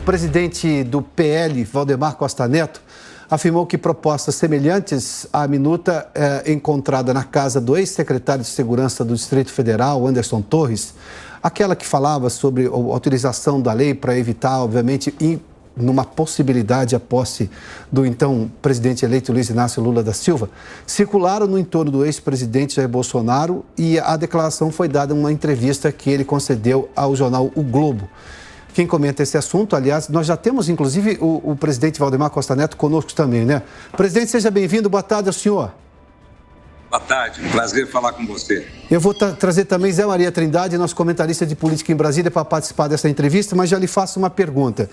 presidente do PL, Valdemar Costa Neto, afirmou que propostas semelhantes à minuta encontrada na casa do ex-secretário de Segurança do Distrito Federal, Anderson Torres, aquela que falava sobre a utilização da lei para evitar, obviamente, numa possibilidade a posse do então presidente eleito Luiz Inácio Lula da Silva, circularam no entorno do ex-presidente Jair Bolsonaro e a declaração foi dada em uma entrevista que ele concedeu ao jornal O Globo. Quem comenta esse assunto, aliás, nós já temos inclusive o presidente Valdemar Costa Neto conosco também, né? Presidente, seja bem-vindo, boa tarde ao senhor. Boa tarde, um prazer falar com você. Eu vou trazer também Zé Maria Trindade, nosso comentarista de política em Brasília, para participar dessa entrevista, mas já lhe faço uma pergunta.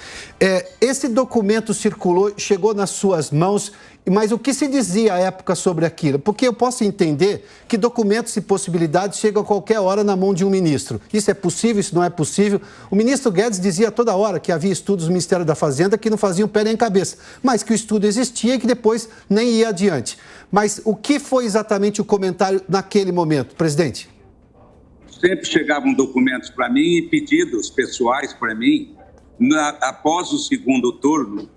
Esse documento circulou, chegou nas suas mãos, mas o que se dizia à época sobre aquilo? Porque eu posso entender que documentos e possibilidades chegam a qualquer hora na mão de um ministro. Isso é possível, isso não é possível. O ministro Guedes dizia toda hora que havia estudos do Ministério da Fazenda que não faziam pé nem cabeça, mas que o estudo existia e que depois nem ia adiante. Mas o que foi exatamente o comentário naquele momento, presidente? Sempre chegavam documentos para mim e pedidos pessoais para mim. Após o segundo turno,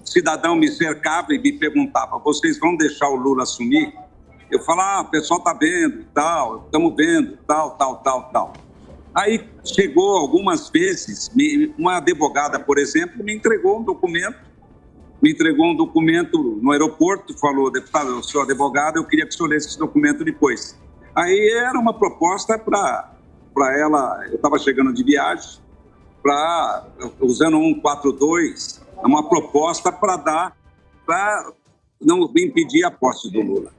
cidadão me cercava e me perguntava: vocês vão deixar o Lula assumir? Eu falava: o pessoal está vendo, tal, estamos vendo, tal. Aí chegou algumas vezes, uma advogada, por exemplo, me entregou um documento no aeroporto, falou: deputado, eu sou advogado, eu queria que o senhor lesse esse documento depois. Aí era uma proposta para ela, eu estava chegando de viagem, usando 142, uma proposta para não impedir a posse do Lula.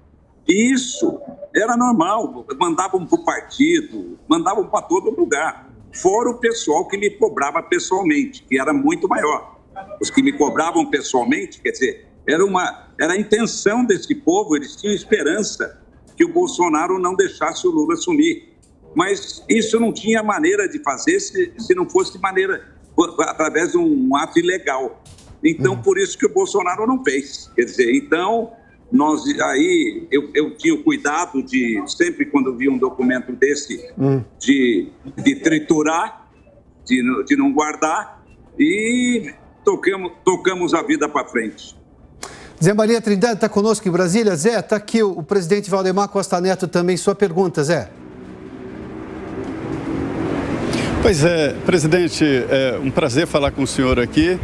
E isso era normal, mandavam para o partido, mandavam para todo lugar, fora o pessoal que me cobrava pessoalmente, que era muito maior. Os que me cobravam pessoalmente, quer dizer, era a intenção desse povo, eles tinham esperança que o Bolsonaro não deixasse o Lula assumir. Mas isso não tinha maneira de fazer se não fosse através de um ato ilegal. Então, por isso que o Bolsonaro não fez. Quer dizer, então, eu tinha o cuidado de, sempre quando via um documento desse, de triturar, de não guardar, e tocamos a vida para frente. Zé Maria Trindade está conosco em Brasília. Zé, está aqui o presidente Valdemar Costa Neto também. Sua pergunta, Zé. Pois é, presidente, é um prazer falar com o senhor aqui.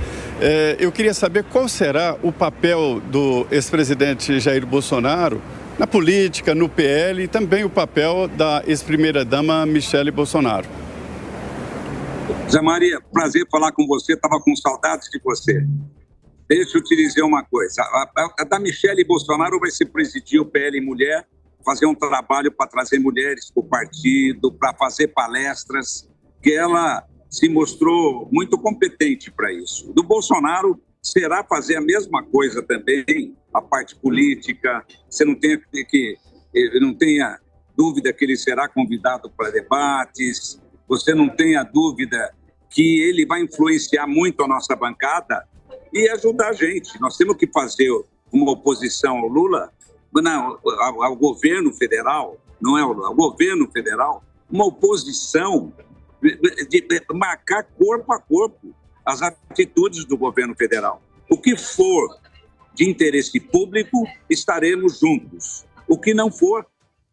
Eu queria saber qual será o papel do ex-presidente Jair Bolsonaro na política, no PL, e também o papel da ex-primeira-dama Michele Bolsonaro. Zé Maria, prazer falar com você, estava com saudades de você. Deixa eu te dizer uma coisa, a da Michele Bolsonaro vai se presidir o PL Mulher, fazer um trabalho para trazer mulheres para o partido, para fazer palestras, que ela se mostrou muito competente para isso. Do Bolsonaro será fazer a mesma coisa também, a parte política, você não tenha dúvida que ele será convidado para debates, você não tenha dúvida que ele vai influenciar muito a nossa bancada e ajudar a gente. Nós temos que fazer uma oposição ao Lula, não, ao governo federal, não é ao governo federal, uma oposição de marcar corpo a corpo as atitudes do governo federal. O que for de interesse público, estaremos juntos. O que não for,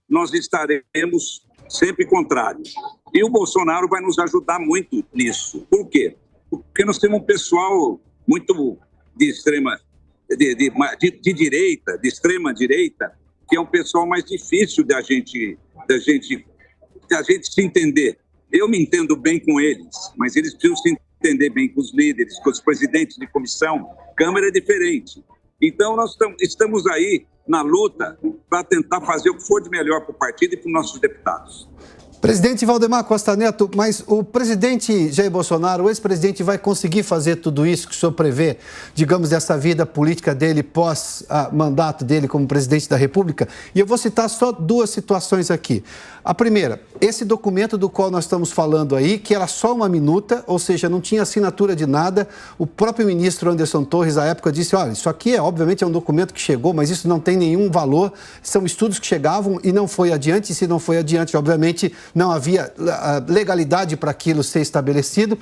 nós estaremos sempre contrários. E o Bolsonaro vai nos ajudar muito nisso. Por quê? Porque nós temos um pessoal muito de direita, de extrema direita, que é um pessoal mais difícil da gente se entender. Eu me entendo bem com eles, mas eles precisam se entender bem com os líderes, com os presidentes de comissão. Câmara é diferente. Então, nós estamos aí na luta para tentar fazer o que for de melhor para o partido e para os nossos deputados. Presidente Valdemar Costa Neto, mas o presidente Jair Bolsonaro, o ex-presidente, vai conseguir fazer tudo isso que o senhor prevê, digamos, dessa vida política dele pós-mandato dele como presidente da República? E eu vou citar só duas situações aqui. A primeira, esse documento do qual nós estamos falando aí, que era só uma minuta, ou seja, não tinha assinatura de nada. O próprio ministro Anderson Torres, à época, disse: olha, isso aqui obviamente é um documento que chegou, mas isso não tem nenhum valor, são estudos que chegavam e não foi adiante, e se não foi adiante, obviamente, não havia legalidade para aquilo ser estabelecido.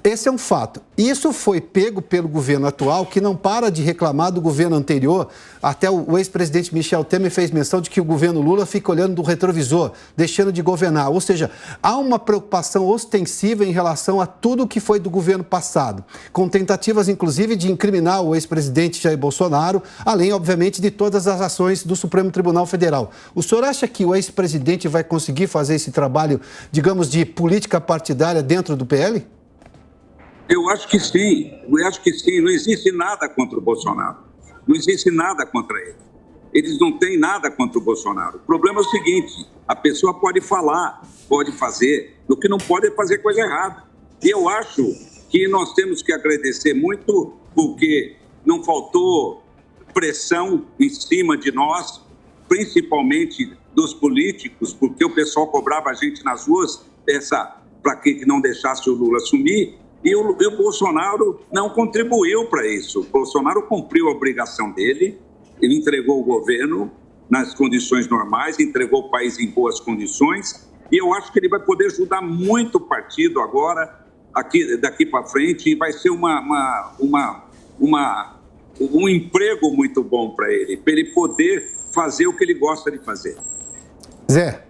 Esse é um fato. Isso foi pego pelo governo atual, que não para de reclamar do governo anterior. Até o ex-presidente Michel Temer fez menção de que o governo Lula fica olhando do retrovisor, deixando de governar. Ou seja, há uma preocupação ostensiva em relação a tudo que foi do governo passado, com tentativas, inclusive, de incriminar o ex-presidente Jair Bolsonaro, além, obviamente, de todas as ações do Supremo Tribunal Federal. O senhor acha que o ex-presidente vai conseguir fazer esse trabalho, digamos, de política partidária dentro do PL? Eu acho que sim, Não existe nada contra o Bolsonaro. Não existe nada contra ele. Eles não têm nada contra o Bolsonaro. O problema é o seguinte, a pessoa pode falar, pode fazer, o que não pode é fazer coisa errada. E eu acho que nós temos que agradecer muito porque não faltou pressão em cima de nós, principalmente dos políticos, porque o pessoal cobrava a gente nas ruas para que não deixasse o Lula assumir. E o Bolsonaro não contribuiu para isso. O Bolsonaro cumpriu a obrigação dele, ele entregou o governo nas condições normais, entregou o país em boas condições, e eu acho que ele vai poder ajudar muito o partido agora, daqui para frente, e vai ser um emprego muito bom para ele poder fazer o que ele gosta de fazer. Zé.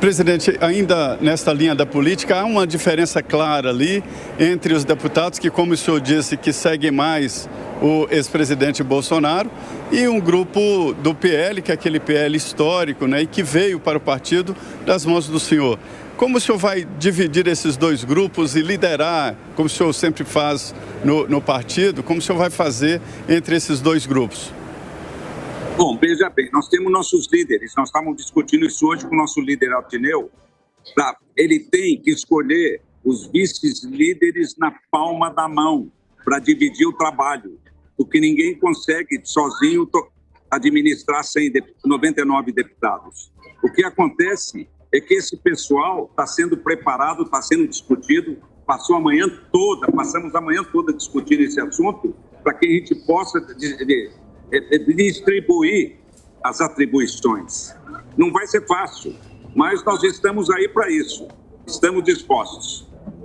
Presidente, ainda nesta linha da política, há uma diferença clara ali entre os deputados que, como o senhor disse, que seguem mais o ex-presidente Bolsonaro e um grupo do PL, que é aquele PL histórico, né, e que veio para o partido das mãos do senhor. Como o senhor vai dividir esses dois grupos e liderar, como o senhor sempre faz no partido, como o senhor vai fazer entre esses dois grupos? Bom, veja bem, nós temos nossos líderes, nós estávamos discutindo isso hoje com o nosso líder Altineu. Ele tem que escolher os vice-líderes na palma da mão para dividir o trabalho, porque ninguém consegue sozinho administrar 99 deputados. O que acontece é que esse pessoal está sendo preparado, está sendo discutido, passamos a manhã toda discutindo esse assunto para que a gente possa distribuir as atribuições. Não vai ser fácil, mas nós estamos aí para isso. Estamos dispostos.